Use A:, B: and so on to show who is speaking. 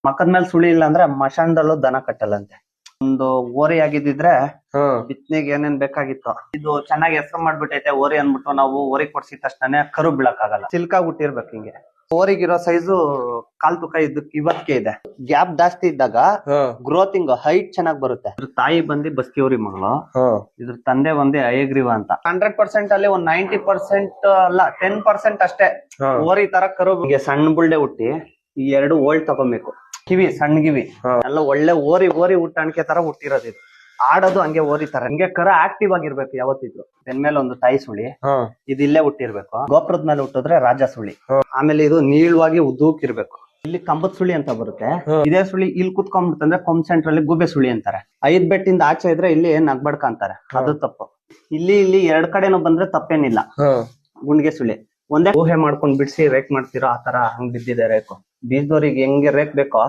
A: ಮಕ್ಕದ ಮೇಲೆ ಸುಳಿ ಇಲ್ಲ ಅಂದ್ರೆ ಮಶಾಣದಲ್ಲೂ ದನ ಕಟ್ಟಲ್ಲಂತೆ. ಒಂದು ಓರಿ ಆಗಿದ್ದಿದ್ರೆ ಬಿತ್ತನೆಗೆ ಏನೇನ್ ಬೇಕಾಗಿತ್ತು. ಇದು ಚೆನ್ನಾಗಿ ಹೆಸರು ಮಾಡ್ಬಿಟ್ಟೈತೆ ಓರಿ ಅನ್ಬಿಟ್ಟು ನಾವು ಓರಿ ಕೊಡ್ಸಿದ ತಕ್ಷಣ ಕರು ಬೀಳಕ್ ಆಗಲ್ಲ. ಸಿಲ್ಕಾಗಿ ಹುಟ್ಟಿರ್ಬೇಕು ಹಿಂಗೆ. ಓರಿಗಿರೋ ಸೈಜು ಕಾಲ್ ತೂಕ ಇವತ್ತಿಗೆ ಇದೆ. ಗ್ಯಾಪ್ ಜಾಸ್ತಿ ಇದ್ದಾಗ ಗ್ರೋತಿಂಗ್ ಹೈಟ್ ಚೆನ್ನಾಗ್ ಬರುತ್ತೆ. ಇದ್ರ ತಾಯಿ ಬಂದು ಬಸ್ತಿಯವ್ರಿ ಮಗಳು, ಇದ್ರ ತಂದೆ ಬಂದು ಅಯಗ್ರೀವ ಅಂತ. 100% ಅಲ್ಲಿ ಒಂದ್ 90% ಅಲ್ಲ 10% ಅಷ್ಟೇ ಓರಿ ತರ ಕರು. ಸಣ್ಣ ಬುಲ್ಡೆ ಹುಟ್ಟಿ ಈ 2 ಓಲ್ಡ್ ತಗೋಬೇಕು. ಕಿವಿ ಸಣ್ಣ ಕಿವಿ ಎಲ್ಲ ಒಳ್ಳೆ ಓರಿ ಹುಟ್ಟಾಣಿಕೆ ತರ ಹುಟ್ಟಿರೋದು. ಇದು ಆಡೋದು ಹಂಗೆ ಓರಿ ತರ. ಹಂಗೆ ಕರ ಆಕ್ಟಿವ್ ಆಗಿರ್ಬೇಕು ಯಾವತ್ತಿದ್ರು. ಬೆನ್ಮೇಲೆ ಒಂದು ತಾಯಿ ಸುಳಿ, ಇದು ಇಲ್ಲೇ ಹುಟ್ಟಿರ್ಬೇಕು. ಗೋಪುರದ ಮೇಲೆ ಹುಟ್ಟಿದ್ರೆ ರಾಜ ಸುಳಿ. ಆಮೇಲೆ ಇದು ನೀಳವಾಗಿ ಉದ್ದೂಕಿರ್ಬೇಕು. ಇಲ್ಲಿ ಕಂಬದ ಸುಳಿ ಅಂತ ಬರುತ್ತೆ. ಇದೇ ಸುಳಿ ಇಲ್ಲಿ ಕುತ್ಕೊಂಡ್ಬಿಡ್ತಂದ್ರೆ ಕೊಂಬ್ ಸೆಂಟ್ರ್ ಅಲ್ಲಿ ಗುಬೆ ಸುಳಿ ಅಂತಾರೆ. 5 ಬೆಟ್ಟಿಂದ ಆಚೆ ಇದ್ರೆ ಇಲ್ಲಿ ನಗ್ಬಡ್ಕ ಅಂತಾರೆ, ಅದು ತಪ್ಪು. ಇಲ್ಲಿ 2 ಕಡೆನೂ ಬಂದ್ರೆ ತಪ್ಪೇನಿಲ್ಲ. ಗುಂಡಿಗೆ ಸುಳಿ ಒಂದೇ ಊಹೆ ಮಾಡ್ಕೊಂಡ್ ಬಿಡ್ಸಿ ರೇಕ್ ಮಾಡ್ತಿರೋ ಆತರ ಹಂಗ್ ಬಿದ್ದಿದೆ ರೇಕು. ಬೀಜದವ್ರಿಗೆ ಹೆಂಗೆ ರೇಕ್ ಬೇಕೋ